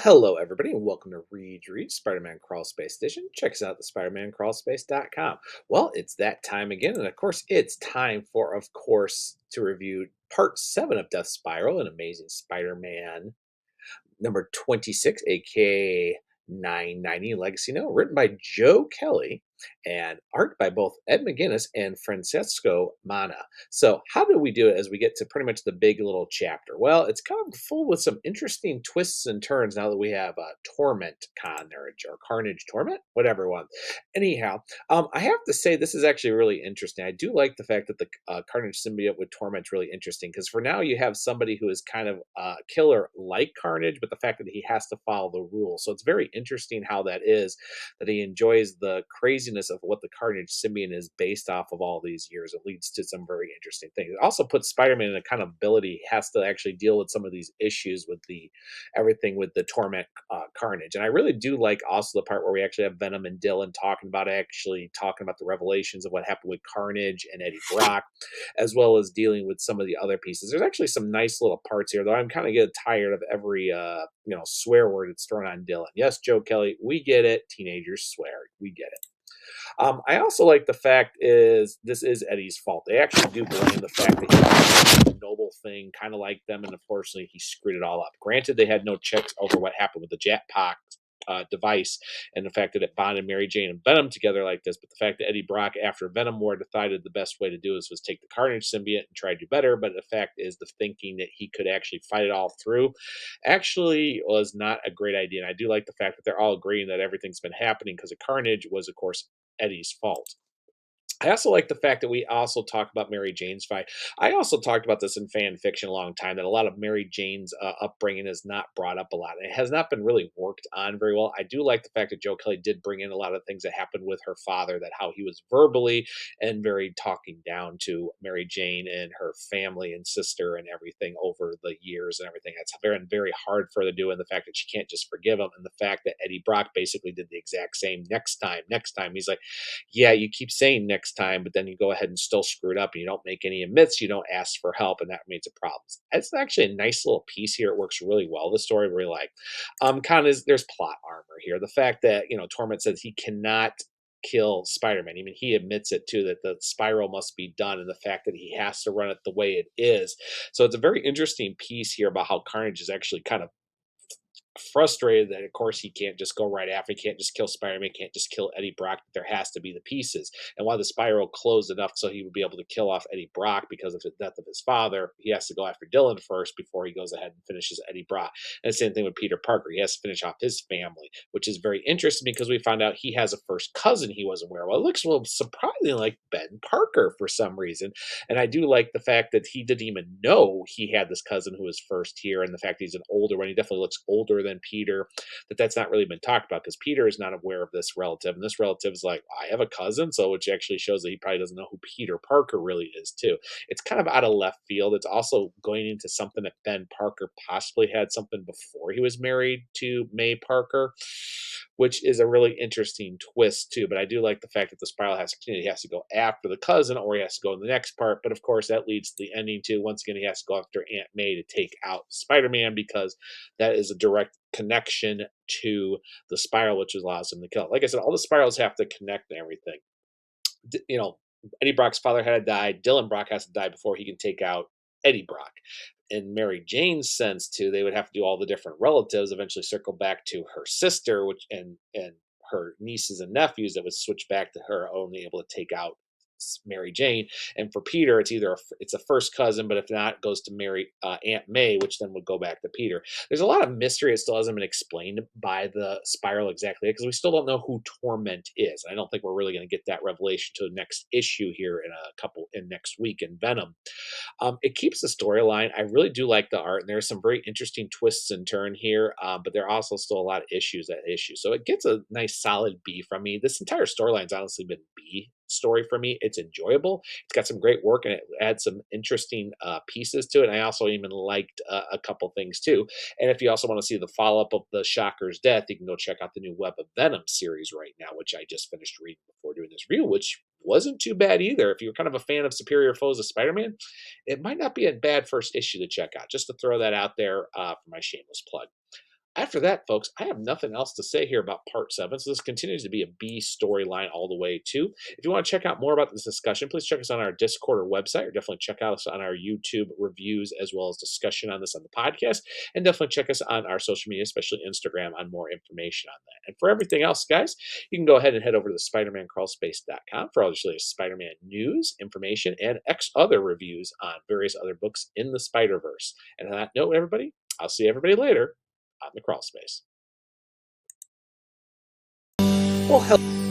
Hello, everybody, and welcome to Read Spider-Man Crawl Space Edition. Check us out at SpidermanCrawlspace.com. Well, it's that time again, and of course, it's time for, to review Part 7 of Death Spiral, an Amazing Spider-Man number 26, aka 990 Legacy Note, written by Joe Kelly and art by both Ed McGuinness and Francesco Mana. So, how do we do it as we get to pretty much the big little chapter? Well, it's kind of full with some interesting twists and turns now that we have Torment Carnage or Carnage Torment, whatever one. Anyhow, I have to say this is actually really interesting. I do like the fact that the Carnage symbiote with Torment's really interesting because for now you have somebody who is kind of a killer like Carnage, but the fact that he has to follow the rules. So it's very interesting how that is that he enjoys the craziness of what the Carnage symbiote is based off of all these years. It leads to some very interesting things. It also puts Spider-Man in a kind of ability. He has to actually deal with some of these issues with the everything with the Torment Carnage. And I really do like also the part where we actually have Venom and Dylan talking about the revelations of what happened with Carnage and Eddie Brock, as well as dealing with some of the other pieces. There's actually some nice little parts here, though I'm kind of getting tired of every swear word that's thrown on Dylan. Yes, Joe Kelly, we get it. Teenagers swear. We get it. I also like the fact is this is Eddie's fault. They actually do blame the fact that he did a noble thing, kind of like them, and unfortunately he screwed it all up. Granted, they had no checks over what happened with the Jetpack device and the fact that it bonded Mary Jane and Venom together like this, but the fact that Eddie Brock, after Venom War, decided the best way to do this was take the Carnage symbiote and try to do better. But the fact is, the thinking that he could actually fight it all through actually was not a great idea. And I do like the fact that they're all agreeing that everything's been happening because of Carnage was, of course, Eddie's fault. I also like the fact that we also talk about Mary Jane's fight. I also talked about this in fan fiction a long time that a lot of Mary Jane's upbringing is not brought up a lot. It has not been really worked on very well. I do like the fact that Joe Kelly did bring in a lot of things that happened with her father, that how he was verbally and very talking down to Mary Jane and her family and sister and everything over the years and everything. That's very, very hard for her to do. And the fact that she can't just forgive him, and the fact that Eddie Brock basically did the exact same next time. Next time, he's like, yeah, you keep saying next time, but then you go ahead and still screw it up and you don't make any admits, you don't ask for help, and that remains a problem. It's actually a nice little piece here. It works really well. The story I really like. Kind of there's plot armor here. The fact that Torment says he cannot kill Spider-Man. Even he admits it too, that the spiral must be done, and the fact that he has to run it the way it is. So it's a very interesting piece here about how Carnage is actually kind of frustrated that of course he can't just go right after, he can't just kill Spider-Man, can't just kill Eddie Brock. There has to be the pieces. And while the spiral closed enough so he would be able to kill off Eddie Brock because of the death of his father, he has to go after Dylan first before he goes ahead and finishes Eddie Brock. And the same thing with Peter Parker. He has to finish off his family, which is very interesting because we found out he has a first cousin he wasn't aware of. Well, it looks a little surprisingly like Ben Parker for some reason. And I do like the fact that he didn't even know he had this cousin who was first here, and the fact he's an older one. He definitely looks older than Peter. That's not really been talked about because Peter is not aware of this relative, and this relative is like, I have a cousin, so which actually shows that he probably doesn't know who Peter Parker really is too. It's kind of out of left field. It's also going into something that Ben Parker possibly had something before he was married to May Parker, which is a really interesting twist too. But I do like the fact that the spiral has to continue. He has to go after the cousin, or he has to go in the next part. But of course, that leads to the ending too. Once again, he has to go after Aunt May to take out Spider-Man because that is a direct connection to the spiral, which allows him to kill. Like I said, all the spirals have to connect and everything. Eddie Brock's father had to die. Dylan Brock has to die before he can take out Eddie Brock. In Mary Jane's sense, too, they would have to do all the different relatives, eventually circle back to her sister, which and her nieces and nephews that would switch back to her only able to take out Mary Jane. And for Peter, it's a first cousin, but if not, it goes to Aunt May, which then would go back to Peter. There's a lot of mystery that still hasn't been explained by the spiral exactly because we still don't know who Torment is. I don't think we're really going to get that revelation to the next issue here in next week in Venom. It keeps the storyline. I really do like the art, and there's some very interesting twists and turn here. But there are also still a lot of issues at issue, so it gets a nice solid B from me. This entire storyline's honestly been B story for me. It's enjoyable. It's got some great work, and it adds some interesting pieces to it. And I also even liked a couple things too. And if you also want to see the follow up of the Shocker's death, you can go check out the new Web of Venom series right now, which I just finished reading before doing this review, which wasn't too bad either. If you're kind of a fan of Superior Foes of Spider-Man, it might not be a bad first issue to check out. Just to throw that out there for my shameless plug. After that, folks, I have nothing else to say here about part seven. So this continues to be a B storyline all the way too. If you want to check out more about this discussion, please check us on our Discord or website, or definitely check out us on our YouTube reviews as well as discussion on this on the podcast. And definitely check us on our social media, especially Instagram, on more information on that. And for everything else, guys, you can go ahead and head over to the SpidermanCrawlspace.com for all the latest Spider-Man news, information, and X other reviews on various other books in the Spider-Verse. And on that note, everybody, I'll see everybody later on the crawl space. Well, hello.